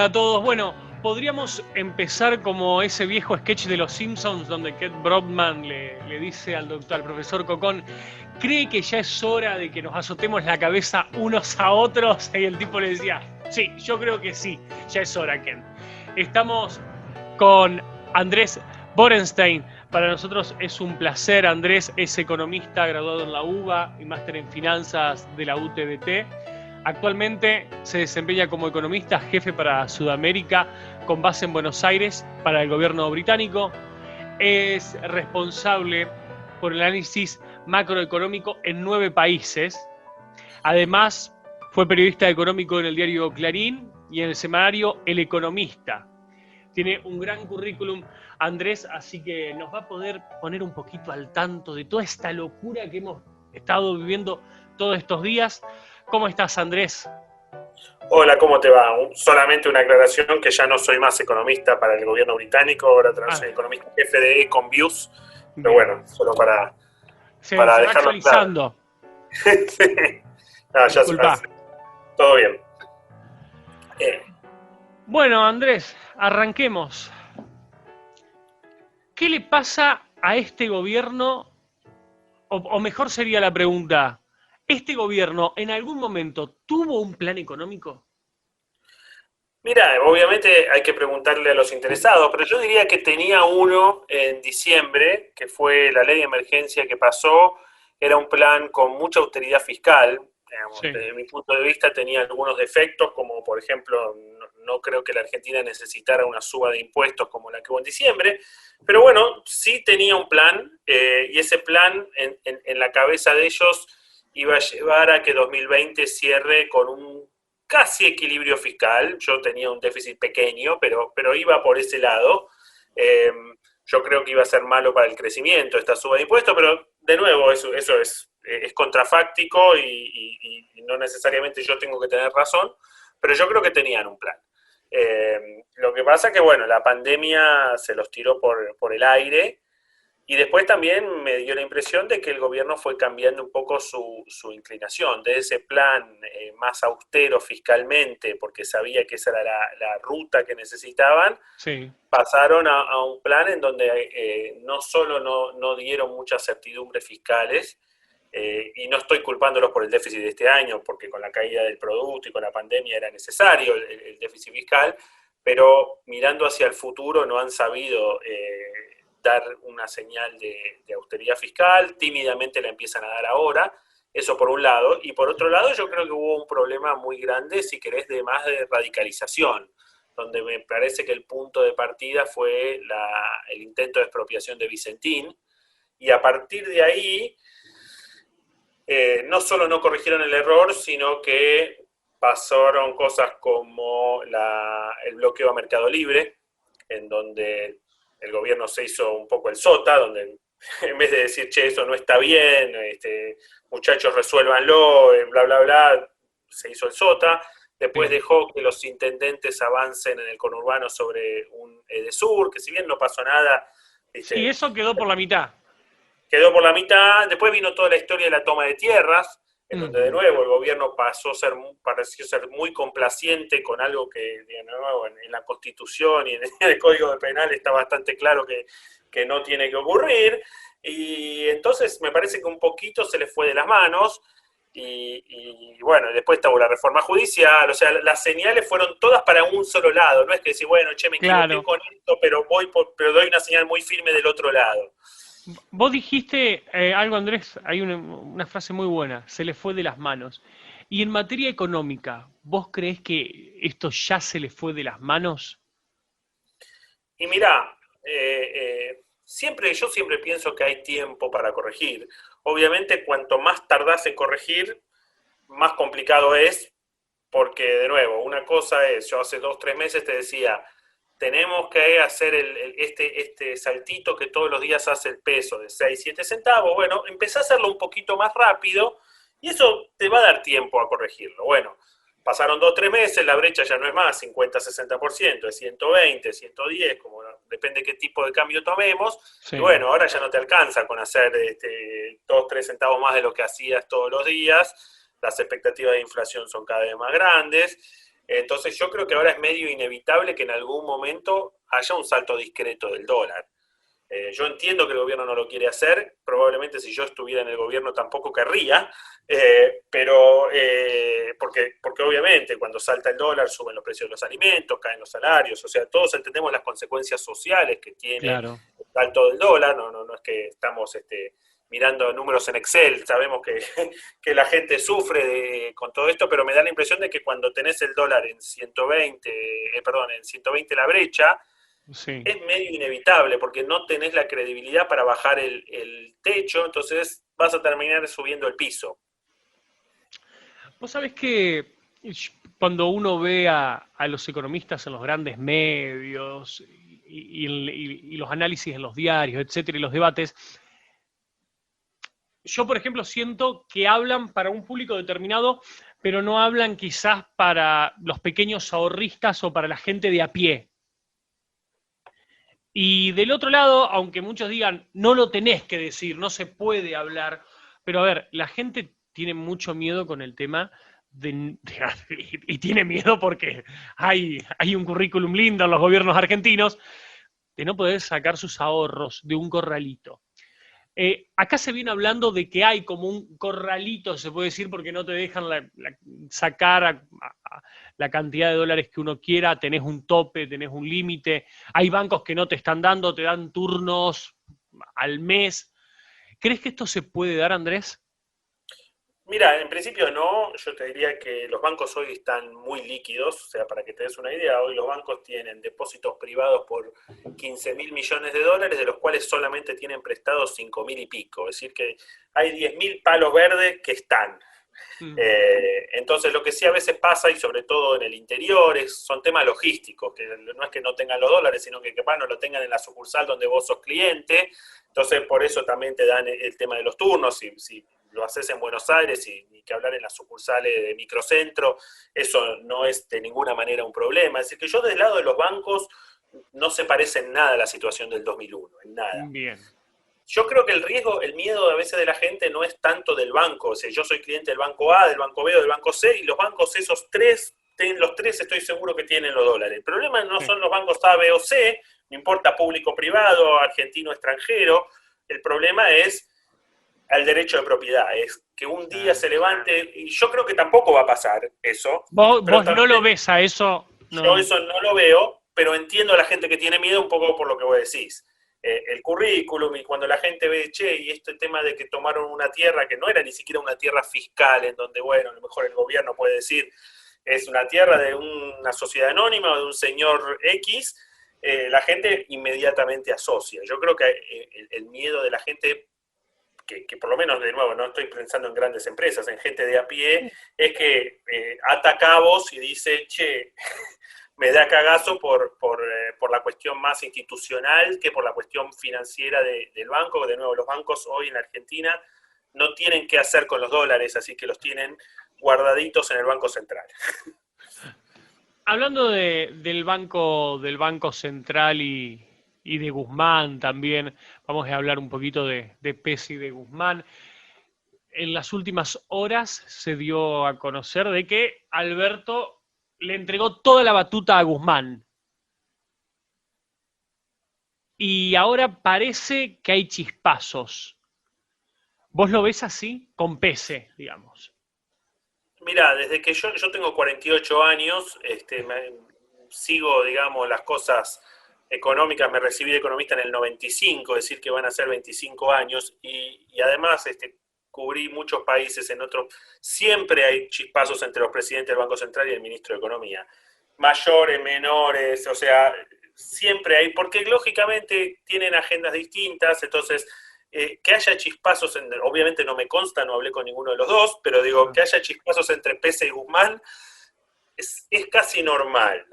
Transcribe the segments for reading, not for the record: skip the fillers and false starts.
Hola a todos. Bueno, podríamos empezar como ese viejo sketch de los Simpsons donde Kent Brockman le dice al profesor Cocón, ¿cree que ya es hora de que nos azotemos la cabeza unos a otros? Y el tipo le decía, sí, yo creo que sí, ya es hora, Kent. Estamos con Andrés Borenstein. Para nosotros es un placer. Andrés es economista graduado en la UBA y máster en finanzas de la UTBT. Actualmente se desempeña como economista jefe para Sudamérica con base en Buenos Aires para el gobierno británico. Es responsable por el análisis macroeconómico en 9 países. Además, fue periodista económico en el diario Clarín y en el semanario El Economista. Tiene un gran currículum, Andrés, así que nos va a poder poner un poquito al tanto de toda esta locura que hemos estado viviendo todos estos días. ¿Cómo estás, Andrés? Hola, ¿cómo te va? Solamente una aclaración que ya no soy más economista para el gobierno británico, ahora soy economista jefe de Econviews, pero bueno, solo Se para va dejarlo claro. actualizando. Sí. No, ya Disculpa. todo bien. Bueno, Andrés, arranquemos. ¿Qué le pasa a este gobierno? O mejor sería la pregunta, ¿este gobierno en algún momento tuvo un plan económico? Mira, obviamente hay que preguntarle a los interesados, pero yo diría que tenía uno en diciembre, que fue la ley de emergencia que pasó, era un plan con mucha austeridad fiscal, digamos, Sí. desde mi punto de vista tenía algunos defectos, como por ejemplo, no creo que la Argentina necesitara una suba de impuestos como la que hubo en diciembre, pero bueno, sí tenía un plan, y ese plan en la cabeza de ellos iba a llevar a que 2020 cierre con un casi equilibrio fiscal. Yo tenía un déficit pequeño, pero iba por ese lado. Eh, yo creo que iba a ser malo para el crecimiento esta suba de impuestos, pero de nuevo, eso es contrafáctico y no necesariamente yo tengo que tener razón, pero yo creo que tenían un plan. Lo que pasa es que, bueno, la pandemia se los tiró por el aire. Y después también me dio la impresión de que el gobierno fue cambiando un poco su inclinación, de ese plan más austero fiscalmente, porque sabía que esa era la ruta que necesitaban, Sí. pasaron a un plan en donde no solo no dieron muchas certidumbres fiscales, y no estoy culpándolos por el déficit de este año, porque con la caída del producto y con la pandemia era necesario el déficit fiscal, pero mirando hacia el futuro no han sabido dar una señal de austeridad fiscal, tímidamente la empiezan a dar ahora, eso por un lado, y por otro lado yo creo que hubo un problema muy grande, si querés, de más de radicalización, donde me parece que el punto de partida fue el intento de expropiación de Vicentín, y a partir de ahí no solo no corrigieron el error, sino que pasaron cosas como el bloqueo a Mercado Libre, en donde el gobierno se hizo un poco el sota, donde en vez de decir, che, eso no está bien, muchachos, resuélvanlo, bla, bla, bla, se hizo el sota. Después Sí. dejó que los intendentes avancen en el conurbano sobre un EDESUR, que si bien no pasó nada, Sí, ¿viste? eso quedó por la mitad. Quedó por la mitad. Después vino toda la historia de la toma de tierras, en donde de Ujú. nuevo el gobierno pareció ser muy complaciente con algo que de nuevo en la Constitución y en el Código Penal está bastante claro que no tiene que ocurrir. Y entonces me parece que un poquito se le fue de las manos. Y bueno, después tuvo la reforma judicial, o sea, las señales fueron todas para un solo lado, no es que decir, bueno, che, me equivoqué Claro. con esto, pero doy una señal muy firme del otro lado. Vos dijiste algo, Andrés, hay una frase muy buena, se le fue de las manos. Y en materia económica, ¿vos creés que esto ya se le fue de las manos? Y mirá, yo siempre pienso que hay tiempo para corregir. Obviamente, cuanto más tardás en corregir, más complicado es, porque de nuevo, una cosa es, yo hace 2, 3 meses te decía, tenemos que hacer este saltito que todos los días hace el peso de 6, 7 centavos. Bueno, empecé a hacerlo un poquito más rápido y eso te va a dar tiempo a corregirlo. Bueno, pasaron 2, 3 meses, la brecha ya no es más 50, 60%, es 120, 110, como depende qué tipo de cambio tomemos. Y Sí. bueno, ahora ya no te alcanza con hacer 2, 3 centavos más de lo que hacías todos los días. Las expectativas de inflación son cada vez más grandes. Entonces yo creo que ahora es medio inevitable que en algún momento haya un salto discreto del dólar. Yo entiendo que el gobierno no lo quiere hacer, probablemente si yo estuviera en el gobierno tampoco querría, porque obviamente cuando salta el dólar suben los precios de los alimentos, caen los salarios, o sea, todos entendemos las consecuencias sociales que tiene Claro. el salto del dólar, no es que estamos mirando números en Excel, sabemos que, que la gente sufre con todo esto, pero me da la impresión de que cuando tenés el dólar en 120, en 120 la brecha, Sí. es medio inevitable porque no tenés la credibilidad para bajar el techo, entonces vas a terminar subiendo el piso. Vos sabés que cuando uno ve a los economistas en los grandes medios y los análisis en los diarios, etcétera, y los debates, yo, por ejemplo, siento que hablan para un público determinado, pero no hablan quizás para los pequeños ahorristas o para la gente de a pie. Y del otro lado, aunque muchos digan, no lo tenés que decir, no se puede hablar, pero a ver, la gente tiene mucho miedo con el tema y tiene miedo porque hay un currículum lindo en los gobiernos argentinos de no poder sacar sus ahorros de un corralito. Acá se viene hablando de que hay como un corralito, se puede decir, porque no te dejan sacar la cantidad de dólares que uno quiera, tenés un tope, tenés un límite, hay bancos que no te están dando, te dan turnos al mes. ¿Crees que esto se puede dar, Andrés? Mira, en principio no, yo te diría que los bancos hoy están muy líquidos, o sea, para que te des una idea, hoy los bancos tienen depósitos privados por 15.000 millones de dólares, de los cuales solamente tienen prestados 5.000 y pico, es decir que hay 10.000 palos verdes que están. Mm. Entonces lo que sí a veces pasa, y sobre todo en el interior, son temas logísticos, que no es que no tengan los dólares, sino que capaz no lo tengan en la sucursal donde vos sos cliente, entonces por eso también te dan el tema de los turnos, si lo haces en Buenos Aires y ni que hablar en las sucursales de microcentro, eso no es de ninguna manera un problema. Es decir, que yo del lado de los bancos no se parece en nada a la situación del 2001, en nada. Bien. Yo creo que el riesgo, el miedo a veces de la gente no es tanto del banco. O sea, yo soy cliente del banco A, del banco B o del banco C, y los bancos esos tres, los tres estoy seguro que tienen los dólares. El problema no Sí. son los bancos A, B o C, no importa público-privado, argentino-extranjero. El problema es el derecho de propiedad. Es que un día Claro. se levante, y yo creo que tampoco va a pasar eso, pero Vos no lo también ves a eso, yo no. eso no lo veo, pero entiendo a la gente que tiene miedo un poco por lo que vos decís. El currículum y cuando la gente ve, che, y este tema de que tomaron una tierra que no era ni siquiera una tierra fiscal, en donde, bueno, a lo mejor el gobierno puede decir, es una tierra de una sociedad anónima o de un señor X, la gente inmediatamente asocia. Yo creo que el miedo de la gente que por lo menos, de nuevo, no estoy pensando en grandes empresas, en gente de a pie, es que ata cabos y dice, che, me da cagazo por la cuestión más institucional que por la cuestión financiera del banco. De nuevo, los bancos hoy en Argentina no tienen qué hacer con los dólares, así que los tienen guardaditos en el Banco Central. Hablando del Banco Central y de Guzmán también, vamos a hablar un poquito de Pez y de Guzmán. En las últimas horas se dio a conocer de que Alberto le entregó toda la batuta a Guzmán. Y ahora parece que hay chispazos. ¿Vos lo ves así? Con Pese, digamos. Mira, desde que yo tengo 48 años, sigo, digamos, las cosas económicas, me recibí de economista en el 95, es decir, que van a ser 25 años, y además cubrí muchos países en otros, siempre hay chispazos entre los presidentes del Banco Central y el ministro de Economía, mayores, menores, o sea, siempre hay, porque lógicamente tienen agendas distintas, entonces que haya chispazos, obviamente no me consta, no hablé con ninguno de los dos, pero digo, que haya chispazos entre Pese y Guzmán es casi normal.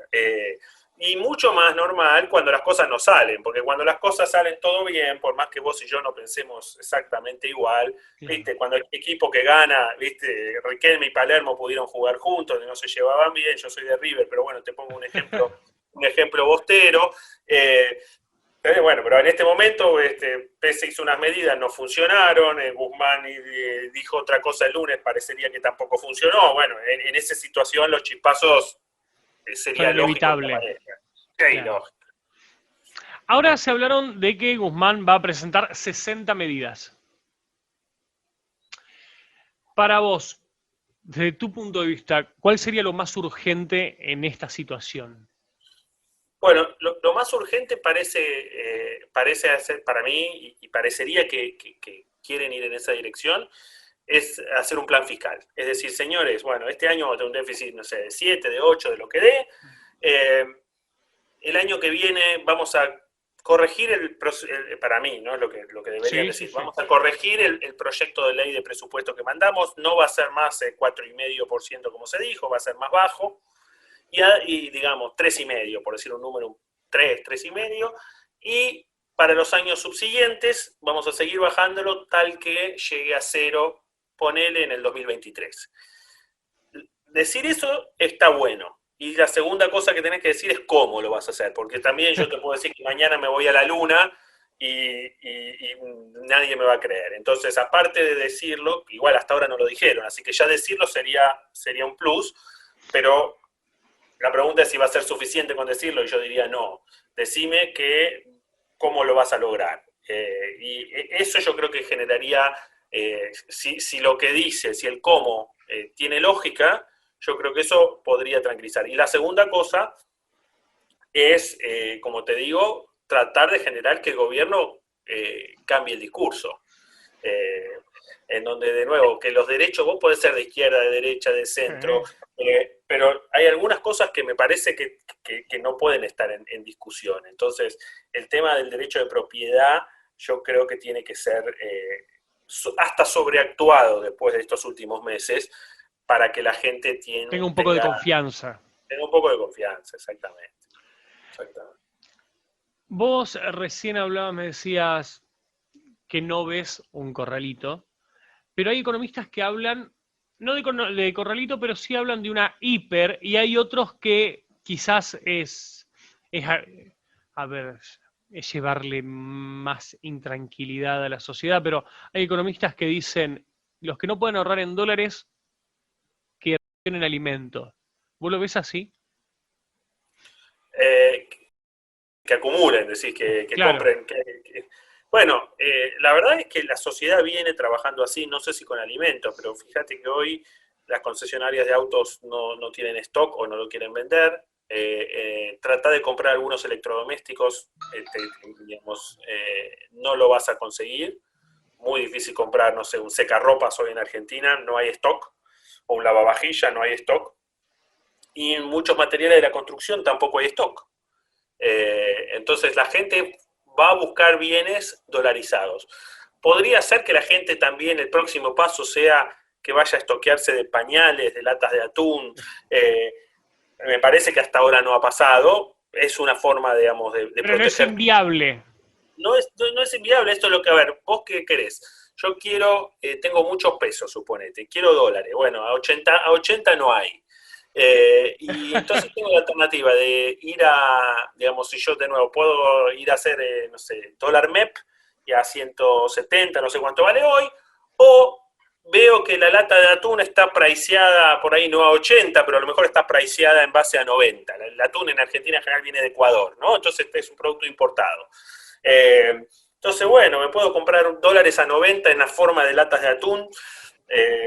Y mucho más normal cuando las cosas no salen, porque cuando las cosas salen todo bien, por más que vos y yo no pensemos exactamente igual, Claro. ¿viste? Cuando el equipo que gana, ¿viste? Riquelme y Palermo pudieron jugar juntos, no se llevaban bien, yo soy de River, pero bueno, te pongo un ejemplo bostero. Bueno, pero en este momento Pese hizo unas medidas, no funcionaron, Guzmán dijo otra cosa el lunes, parecería que tampoco funcionó. Bueno, en esa situación los chispazos sería Son lógico que inevitables. aparezca. Sí, Claro. lógico. Ahora se hablaron de que Guzmán va a presentar 60 medidas. Para vos, desde tu punto de vista, ¿cuál sería lo más urgente en esta situación? Bueno, lo más urgente parece hacer para mí, y parecería que quieren ir en esa dirección, es hacer un plan fiscal. Es decir, señores, bueno, este año vamos a tener un déficit, no sé, de 7, de 8, de lo que dé. Eh, el año que viene vamos a corregir para mí, ¿no? Lo que deberían Sí, sí, decir. sí. Vamos a corregir el proyecto de ley de presupuesto que mandamos. No va a ser más 4,5% como se dijo, va a ser más bajo. Y digamos, 3,5%, por decir un número, 3,5%. Y para los años subsiguientes vamos a seguir bajándolo tal que llegue a cero, ponele en el 2023. Decir eso está bueno. Y la segunda cosa que tenés que decir es cómo lo vas a hacer, porque también yo te puedo decir que mañana me voy a la luna y nadie me va a creer. Entonces, aparte de decirlo, igual hasta ahora no lo dijeron, así que ya decirlo sería un plus, pero la pregunta es si va a ser suficiente con decirlo y yo diría no. Decime cómo lo vas a lograr. Y eso yo creo que generaría, si lo que dice, si el cómo tiene lógica, yo creo que eso podría tranquilizar. Y la segunda cosa es, como te digo, tratar de generar que el gobierno cambie el discurso. Eh, en donde, de nuevo, que los derechos, vos podés ser de izquierda, de derecha, de centro, pero hay algunas cosas que me parece que no pueden estar en discusión. Entonces, el tema del derecho de propiedad, yo creo que tiene que ser hasta sobreactuado después de estos últimos meses para que la gente Tengo un poco de tenga, confianza. tenga un poco de confianza, exactamente. Exactamente. Vos recién hablabas, me decías que no ves un corralito, pero hay economistas que hablan, no de corralito, pero sí hablan de una hiper, y hay otros que quizás es a ver, es llevarle más intranquilidad a la sociedad, pero hay economistas que dicen, los que no pueden ahorrar en dólares, que ahorren en alimentos. ¿Vos lo ves así? Eh, que acumulen, decís, que Claro. compren. Bueno, la verdad es que la sociedad viene trabajando así, no sé si con alimentos, pero fíjate que hoy las concesionarias de autos no tienen stock o no lo quieren vender. Trata de comprar algunos electrodomésticos, digamos, no lo vas a conseguir. Muy difícil comprar, no sé, un secarropas hoy en Argentina, no hay stock, o un lavavajilla, no hay stock. Y en muchos materiales de la construcción tampoco hay stock. Entonces la gente va a buscar bienes dolarizados. Podría ser que la gente también, el próximo paso sea que vaya a estoquearse de pañales, de latas de atún. Me parece que hasta ahora no ha pasado. Es una forma, digamos, de Pero no es proteger. inviable. No es inviable esto, es lo que, a ver, vos qué querés. Yo quiero, tengo muchos pesos, suponete, quiero dólares. Bueno, a 80 no hay. Y entonces tengo la alternativa de ir digamos, si yo de nuevo puedo ir a hacer, no sé, dólar MEP y a 170, no sé cuánto vale hoy, o veo que la lata de atún está priceada por ahí no a 80, pero a lo mejor está priceada en base a 90. El atún en Argentina en general viene de Ecuador, ¿no? Entonces este es un producto importado. Entonces, bueno, me puedo comprar dólares a 90 en la forma de latas de atún.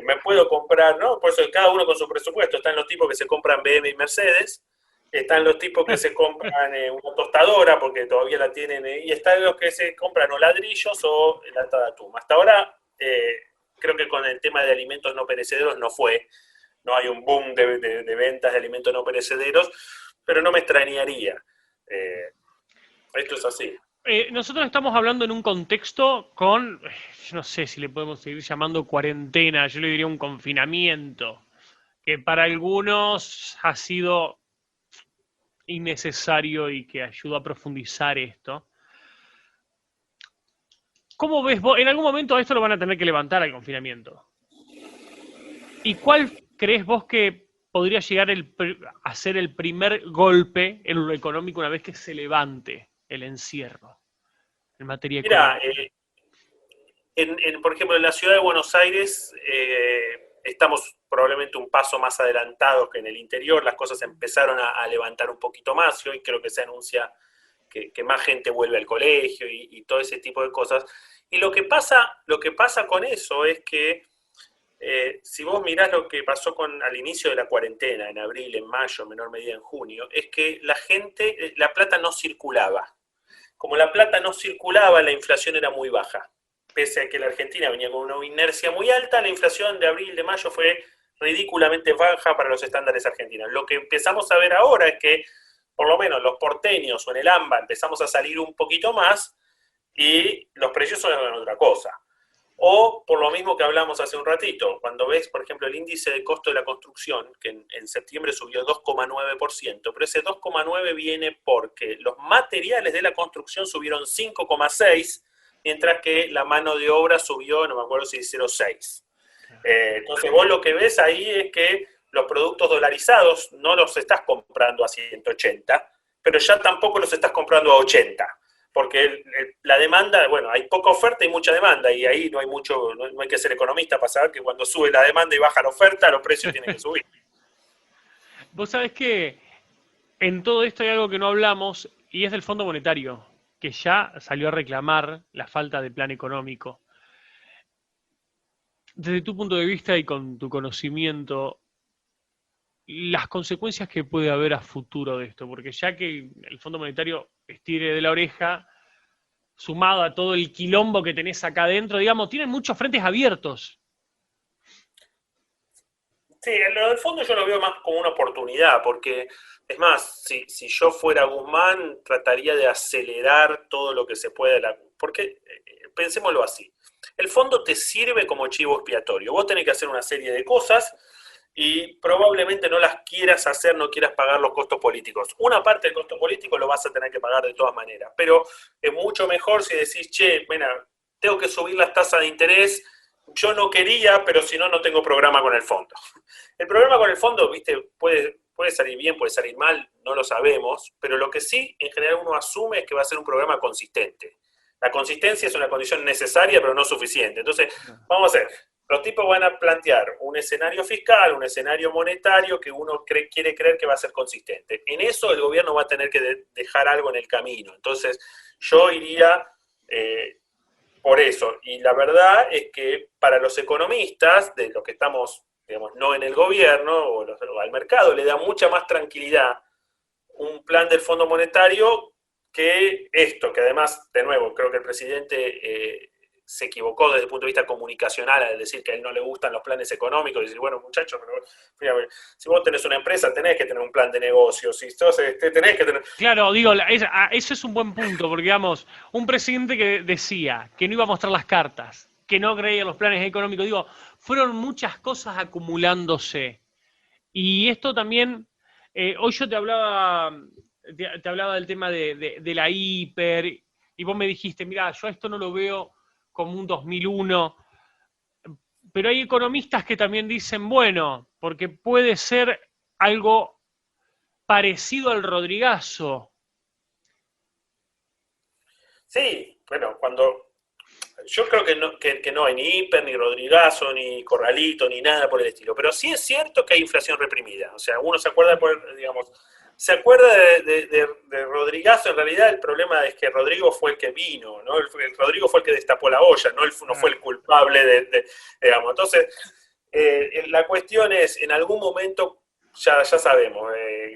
Me puedo comprar, ¿no? Por eso cada uno con su presupuesto. Están los tipos que se compran BM y Mercedes, están los tipos que se compran una tostadora porque todavía la tienen, y están los que se compran o ladrillos o lata de atún. Hasta ahora, creo que con el tema de alimentos no perecederos no hay un boom de ventas de alimentos no perecederos, pero no me extrañaría. Eh, Esto es así. Nosotros estamos hablando en un contexto con, no sé si le podemos seguir llamando cuarentena, yo le diría un confinamiento, que para algunos ha sido innecesario y que ayuda a profundizar esto. ¿Cómo ves vos? En algún momento esto lo van a tener que levantar al confinamiento. ¿Y cuál crees vos que podría llegar a ser el primer golpe en lo económico una vez que se levante el encierro en materia Mira, económica? por ejemplo, en la ciudad de Buenos Aires estamos probablemente un paso más adelantado que en el interior, las cosas empezaron a levantar un poquito más y hoy creo que se anuncia que más gente vuelve al colegio y todo ese tipo de cosas. Y lo que pasa con eso es que si vos mirás lo que pasó al inicio de la cuarentena, en abril, en mayo, en menor medida en junio, es que la plata no circulaba. Como la plata no circulaba, la inflación era muy baja. Pese a que la Argentina venía con una inercia muy alta, la inflación de abril, de mayo fue ridículamente baja para los estándares argentinos. Lo que empezamos a ver ahora es que, por lo menos los porteños o en el AMBA, empezamos a salir un poquito más y los precios son otra cosa. O por lo mismo que hablamos hace un ratito, cuando ves, por ejemplo, el índice de costo de la construcción, que en septiembre subió 2,9%, pero ese 2,9% viene porque los materiales de la construcción subieron 5,6%, mientras que la mano de obra subió, no me acuerdo si 0,6%. Entonces vos lo que ves ahí es que los productos dolarizados no los estás comprando a 180, pero ya tampoco los estás comprando a 80. Porque la demanda, bueno, hay poca oferta y mucha demanda, y ahí no hay que ser economista para saber que cuando sube la demanda y baja la oferta, los precios tienen que subir. Vos sabés que en todo esto hay algo que no hablamos, y es del Fondo Monetario, que ya salió a reclamar la falta de plan económico. Desde tu punto de vista y con tu conocimiento, las consecuencias que puede haber a futuro de esto, porque ya que el Fondo Monetario estire de la oreja, sumado a todo el quilombo que tenés acá adentro, digamos, tienen muchos frentes abiertos. Sí, lo del fondo yo lo veo más como una oportunidad, porque es más, si yo fuera Guzmán, trataría de acelerar todo lo que se pueda, porque pensémoslo así, el fondo te sirve como chivo expiatorio, vos tenés que hacer una serie de cosas y probablemente no las quieras hacer, no quieras pagar los costos políticos. Una parte del costo político lo vas a tener que pagar de todas maneras, pero es mucho mejor si decís, che, mira, tengo que subir las tasas de interés, yo no quería, pero si no, no tengo programa con el fondo. El programa con el fondo, viste, puede salir bien, puede salir mal, no lo sabemos, pero lo que sí, en general, uno asume es que va a ser un programa consistente. La consistencia es una condición necesaria, pero no suficiente. Entonces, vamos a ver, los tipos van a plantear un escenario fiscal, un escenario monetario que uno quiere creer que va a ser consistente. En eso el gobierno va a tener que dejar algo en el camino. Entonces, yo iría por eso. Y la verdad es que para los economistas, de los que estamos, digamos, no en el gobierno o al mercado, le da mucha más tranquilidad un plan del Fondo Monetario que esto, que además, de nuevo, creo que el presidente se equivocó desde el punto de vista comunicacional al decir que a él no le gustan los planes económicos, y decir, bueno, muchachos, pero, mira, si vos tenés una empresa, tenés que tener un plan de negocios, si sos, tenés que tener... Claro, digo, eso es un buen punto, porque digamos, un presidente que decía que no iba a mostrar las cartas, que no creía en los planes económicos, digo, fueron muchas cosas acumulándose. Y esto también, hoy yo te hablaba del tema de la hiper, y vos me dijiste, mira, yo esto no lo veo como un 2001, pero hay economistas que también dicen, bueno, porque puede ser algo parecido al Rodrigazo. Sí, bueno, yo creo que no hay ni hiper, ni Rodrigazo, ni Corralito, ni nada por el estilo, pero sí es cierto que hay inflación reprimida. O sea, uno se acuerda, digamos, se acuerda de Rodrigazo. En realidad el problema es que Rodrigo fue el que vino, ¿no? Rodrigo fue el que destapó la olla, no fue el culpable digamos. Entonces, la cuestión es, en algún momento, ya sabemos,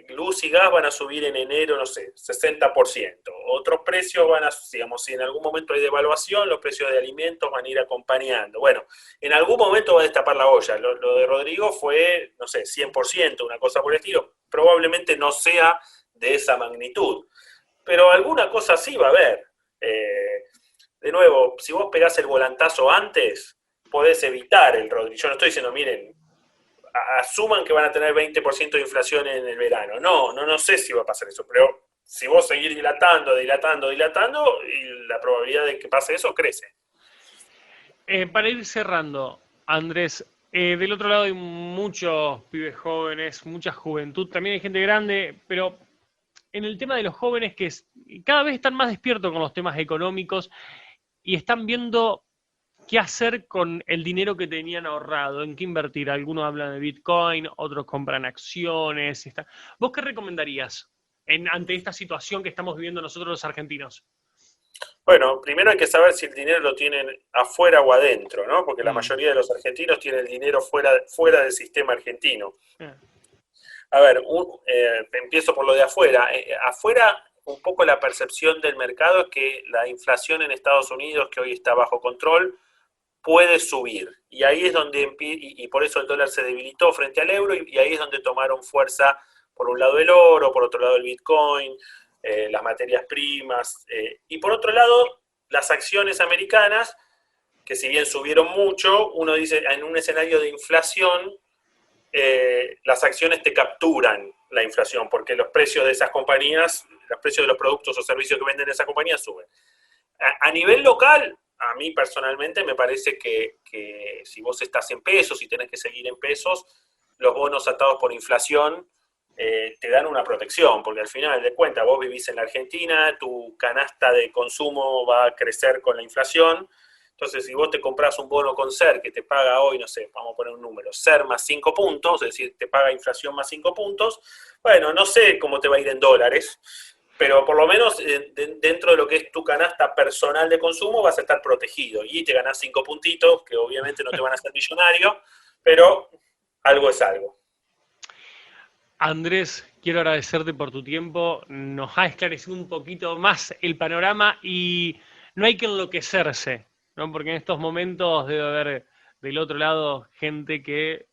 luz y gas van a subir en enero, no sé, 60%. Otros precios van a, digamos, si en algún momento hay devaluación, los precios de alimentos van a ir acompañando. Bueno, en algún momento va a destapar la olla. Lo de Rodrigo fue, no sé, 100%, una cosa por el estilo. Probablemente no sea de esa magnitud, pero alguna cosa sí va a haber. De nuevo, si vos pegás el volantazo antes, podés evitar el Rodrigo. Yo no estoy diciendo, miren, asuman que van a tener 20% de inflación en el verano. No sé si va a pasar eso, pero si vos seguís dilatando, y la probabilidad de que pase eso crece. Para ir cerrando, Andrés, del otro lado hay muchos pibes jóvenes, mucha juventud, también hay gente grande, pero en el tema de los jóvenes cada vez están más despiertos con los temas económicos y están viendo qué hacer con el dinero que tenían ahorrado, en qué invertir. Algunos hablan de Bitcoin, otros compran acciones. ¿Vos qué recomendarías ante esta situación que estamos viviendo nosotros los argentinos? Bueno, primero hay que saber si el dinero lo tienen afuera o adentro, ¿no? Porque la Mm, mayoría de los argentinos tienen el dinero fuera del sistema argentino. eh, A ver, empiezo por lo de afuera. Afuera, un poco la percepción del mercado es que la inflación en Estados Unidos, que hoy está bajo control, puede subir. Y ahí es donde, y por eso el dólar se debilitó frente al euro, y ahí es donde tomaron fuerza, por un lado el oro, por otro lado el Bitcoin, las materias primas, y por otro lado las acciones americanas, que si bien subieron mucho, uno dice, en un escenario de inflación, las acciones te capturan la inflación, porque los precios de esas compañías, los precios de los productos o servicios que venden esas compañías suben. A nivel local, a mí personalmente me parece que si vos estás en pesos y tenés que seguir en pesos, los bonos atados por inflación te dan una protección, porque al final de cuentas vos vivís en la Argentina, tu canasta de consumo va a crecer con la inflación. Entonces, si vos te compras un bono con SER que te paga hoy, no sé, vamos a poner un número, SER más 5 puntos, es decir, te paga inflación más 5 puntos, bueno, no sé cómo te va a ir en dólares, pero por lo menos dentro de lo que es tu canasta personal de consumo vas a estar protegido y te ganás 5 puntitos, que obviamente no te van a hacer millonario, pero algo es algo. Andrés, quiero agradecerte por tu tiempo. Nos ha esclarecido un poquito más el panorama y no hay que enloquecerse, ¿no? Porque en estos momentos debe haber del otro lado gente que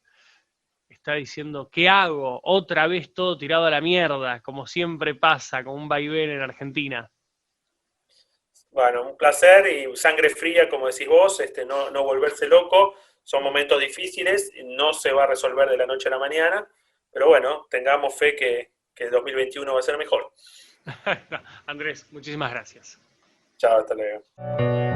está diciendo, ¿qué hago? Otra vez todo tirado a la mierda, como siempre pasa con un vaivén en Argentina. Bueno, un placer y sangre fría, como decís vos, no volverse loco. Son momentos difíciles, no se va a resolver de la noche a la mañana, pero bueno, tengamos fe que el 2021 va a ser mejor. Andrés, muchísimas gracias. Chao, hasta luego.